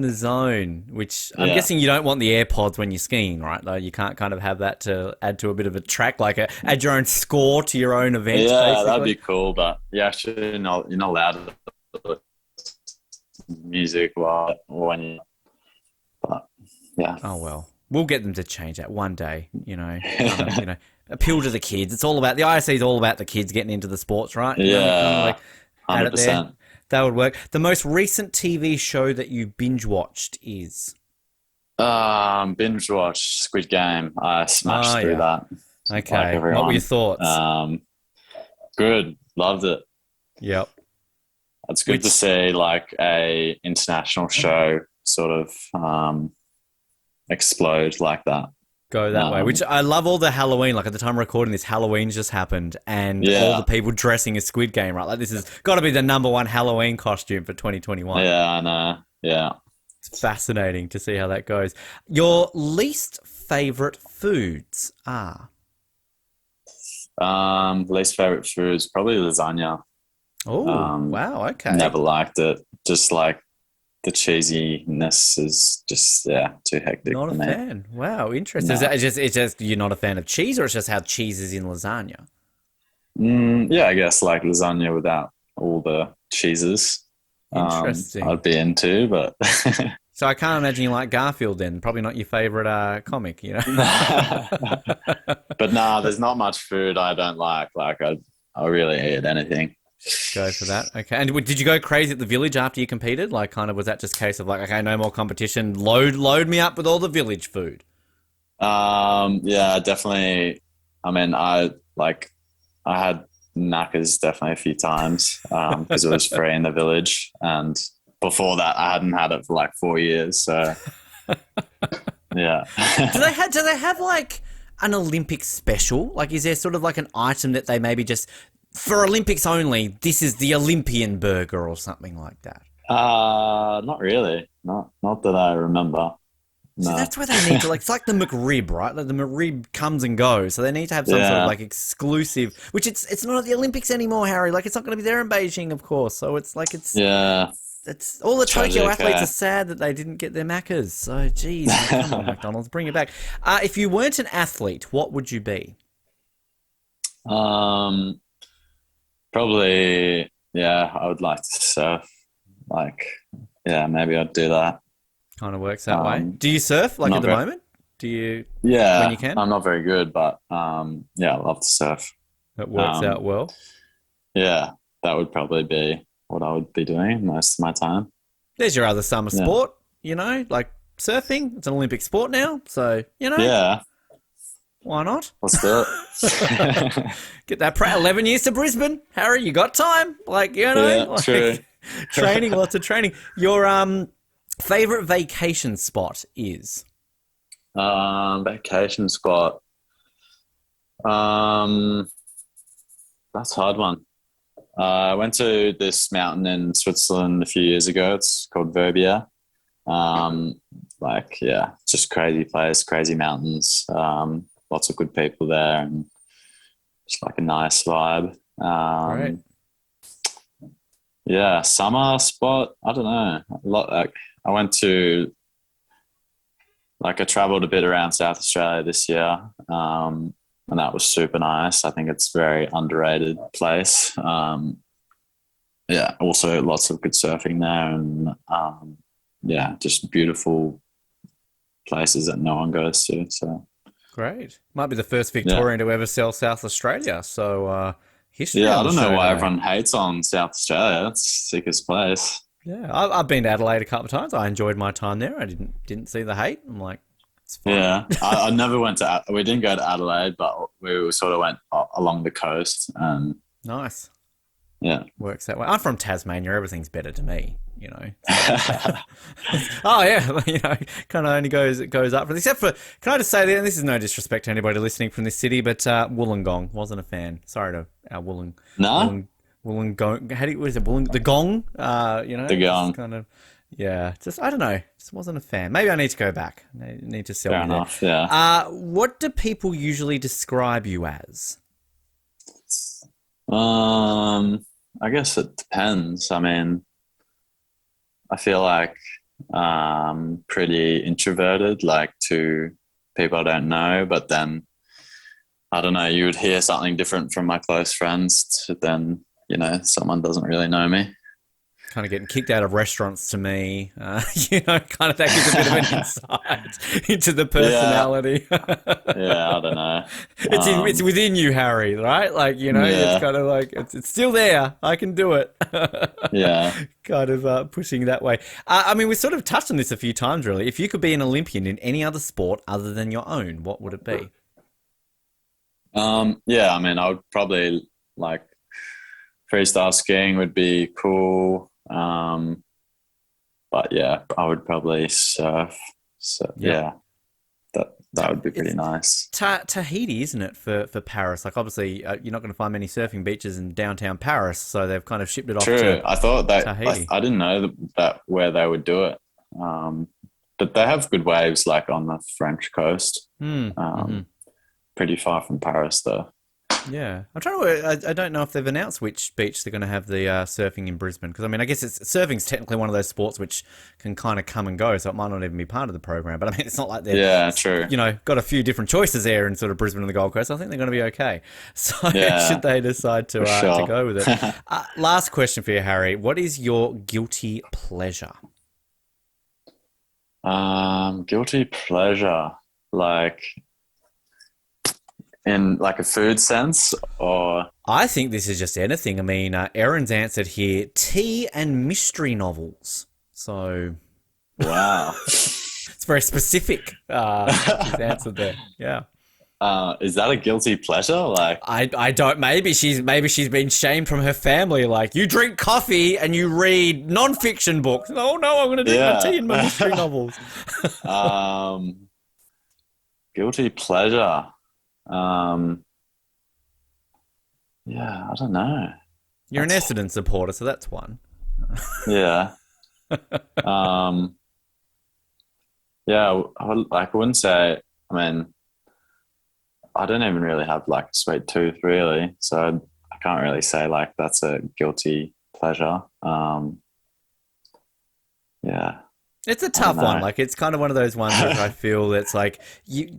the zone, which I'm guessing you don't want the AirPods when you're skiing, right? Though you can't kind of have that to add to a bit of a track, add your own score to your own event. Yeah, basically. That'd be cool, but you're not allowed to put music when you. But yeah. Oh well, we'll get them to change that one day. Appeal to the kids. It's all about the ISC is all about the kids getting into the sports, right? Yeah, 100%. That would work. The most recent TV show that you binge watched is? Binge watched Squid Game. I smashed through that. Okay. What were your thoughts? Good. Loved it. Yep. it's good to see like a international show sort of explode like that. Go that way, which I love. All the Halloween, like at the time of recording this, Halloween's just happened, and all the people dressing as Squid Game, right? Like this has got to be the #1 Halloween costume for 2021. Yeah, I know. Yeah. It's fascinating to see how that goes. Your least favorite foods are? Least favorite foods, probably lasagna. Oh, wow. Okay. Never liked it. Just like the cheesiness is just, too hectic Not for a me. fan. Wow, interesting. No. Is it's just you're not a fan of cheese, or it's just how cheese is in lasagna? Yeah, I guess like lasagna without all the cheeses. Interesting. I'd be into, but So I can't imagine you like Garfield then. Probably not your favorite comic, you know? but nah, there's not much food I don't like. Like I really eat anything. Go for that. Okay. And did you go crazy at the village after you competed? Like, kind of, was that just a case of like, okay, no more competition, load me up with all the village food? Yeah, definitely. I mean, I had knackers definitely a few times because it was free in the village, and before that, I hadn't had it for like 4 years. So, yeah. Do they have like an Olympic special? Like, is there sort of like an item that they maybe just for Olympics only? This is the Olympian burger or something like that. Not really. Not that I remember. No. So that's where they need to, like, it's like the McRib, right? Like the McRib comes and goes. So they need to have some sort of like exclusive, which it's not at the Olympics anymore, Harry. Like it's not going to be there in Beijing, of course. So it's like, it's all the Tokyo athletes are sad that they didn't get their Maccas. So, geez, come on, McDonald's, bring it back. If you weren't an athlete, what would you be? Probably, I would like to surf. Like, maybe I'd do that. Kind of works that way. Do you surf like at the moment? Do you? Yeah, when you can? I'm not very good, but I love to surf. It works out well. Yeah, that would probably be what I would be doing most of my time. There's your other summer sport, you know, like surfing. It's an Olympic sport now, so you know. Yeah. Why not? Let's do it. Get that 11 years to Brisbane, Harry. You got time, like you know. Yeah, true. Training, lots of training. Your favorite vacation spot is? Vacation spot. That's a hard one. I went to this mountain in Switzerland a few years ago. It's called Verbia. Just crazy place, crazy mountains. Lots of good people there, and just like a nice vibe. Right. Yeah, summer spot. I don't know. I went to, I traveled a bit around South Australia this year, and that was super nice. I think it's a very underrated place. Also lots of good surfing there, and just beautiful places that no one goes to. So great. Might be the first Victorian to ever sell South Australia. So history. Yeah, I don't know why everyone hates on South Australia. It's the sickest place. Yeah, I've been to Adelaide a couple of times. I enjoyed my time there. I didn't see the hate. I'm like, it's fine. Yeah, I never went to. We didn't go to Adelaide, but we sort of went along the coast. And nice. Yeah, works that way. I'm from Tasmania. Everything's better to me, you know. Oh yeah, you know, kind of only goes up. Except for, can I just say that, and this is no disrespect to anybody listening from this city, but Wollongong, wasn't a fan. Sorry to our Wollongong. What is it? The gong. You know, the gong. Kind of. Yeah, just I don't know. Just wasn't a fan. Maybe I need to go back. I need to sell Fair you enough, there. yeah. What do people usually describe you as? I guess it depends. I mean, I feel like pretty introverted, like to people I don't know, but then I don't know, you would hear something different from my close friends to then, you know, someone doesn't really know me. Kind of getting kicked out of restaurants to me, you know, kind of that gives a bit of an insight into the personality. Yeah, I don't know. It's within you, Harry, right? Like, you know, It's kind of like, it's still there. I can do it. Yeah. Kind of pushing that way. I mean, we sort of touched on this a few times, really. If you could be an Olympian in any other sport other than your own, what would it be? I mean, I would probably freestyle skiing would be cool. But yeah, I would probably surf. So yeah, that would be pretty nice. Tahiti, isn't it, for Paris? Like, obviously, you're not going to find many surfing beaches in downtown Paris, so they've kind of shipped it off True. to I thought that Tahiti. I didn't know that where they would do it. But they have good waves, like on the French coast. Pretty far from Paris, though. Yeah, I'm trying to. I don't know if they've announced which beach they're going to have the surfing in Brisbane, because I mean, I guess surfing's technically one of those sports which can kind of come and go, so it might not even be part of the program. But I mean, it's not like they're true. Got a few different choices there in sort of Brisbane and the Gold Coast. I think they're going to be okay. So Yeah, should they decide to sure. go with it? Last question for you, Harry. What is your guilty pleasure? Guilty pleasure, like in like a food sense, or I think this is just anything. I mean, Erin's answered here, tea and mystery novels. So wow, it's very specific. She's answered there. Yeah. is that a guilty pleasure? Like, I don't. Maybe she's been shamed from her family. Like, you drink coffee and you read non-fiction books. Oh no, I'm going to drink my tea and my mystery novels. Guilty pleasure. Yeah, I don't know. You're an Essendon supporter, so that's one. Yeah. Yeah, I wouldn't say, I mean, I don't even really have like a sweet tooth really. So I can't really say like that's a guilty pleasure. Yeah. It's a tough one. Like, it's kind of one of those ones where I feel that's like,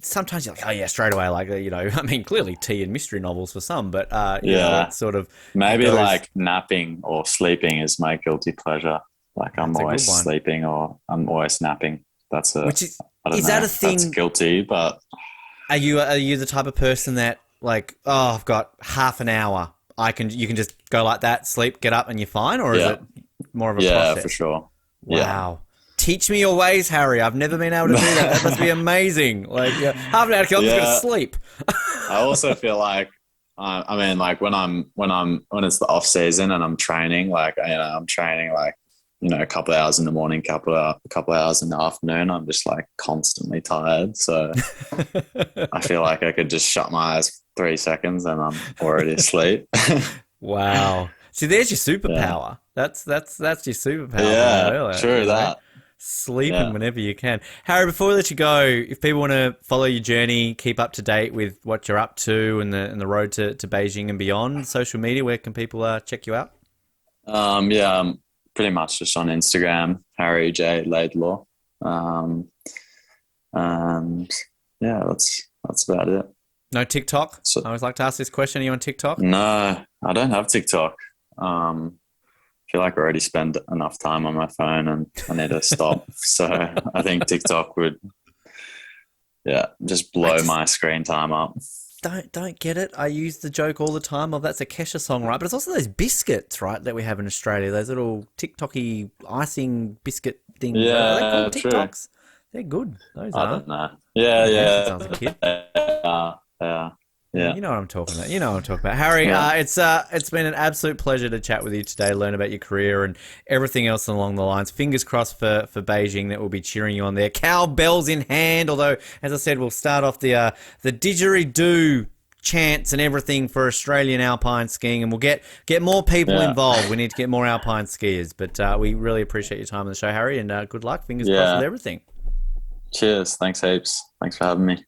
sometimes you're like, oh yeah, straight away. Like, I mean, clearly tea and mystery novels for some, but it's sort of maybe like napping or sleeping is my guilty pleasure. Like, I'm always sleeping or I'm always napping. That's I don't know, that a thing? That's guilty, but are you the type of person that like, oh, I've got half an hour, you can just go like that, sleep, get up, and you're fine, or is it more of a process? Yeah, for sure. Wow. Yeah. Teach me your ways, Harry. I've never been able to do that. That must be amazing. Like, half an hour, I'm just going to sleep. I also feel like, I mean, like when it's the off season and I'm training, like, I'm training like, a couple of hours in the morning, couple of hours in the afternoon. I'm just like constantly tired. So I feel like I could just shut my eyes 3 seconds and I'm already asleep. Wow. See, there's your superpower. Yeah. That's your superpower. Yeah, true that. Sleeping whenever you can. Harry, before we let you go, if people want to follow your journey, keep up to date with what you're up to and the road to Beijing and beyond, social media, where can people check you out? I'm pretty much just on Instagram, Harry J Laidlaw. And yeah, that's about it. No TikTok? I always like to ask this question. Are you on TikTok? No, I don't have TikTok. I feel like I already spend enough time on my phone and I need to stop. So I think TikTok would, just blow my screen time up. Don't get it. I use the joke all the time of that's a Kesha song, right? But it's also those biscuits, right, that we have in Australia. Those little TikTok-y icing biscuit things. Yeah, are they called TikToks? They're good. Those I are. don't know. Yeah. Since I was a kid. Yeah. You know what I'm talking about. Harry, it's been an absolute pleasure to chat with you today, learn about your career and everything else along the lines. Fingers crossed for Beijing, that we'll be cheering you on there. Cowbells in hand, although, as I said, we'll start off the didgeridoo chants and everything for Australian alpine skiing, and we'll get more people involved. We need to get more alpine skiers. But we really appreciate your time on the show, Harry, and good luck. Fingers crossed with everything. Cheers. Thanks heaps. Thanks for having me.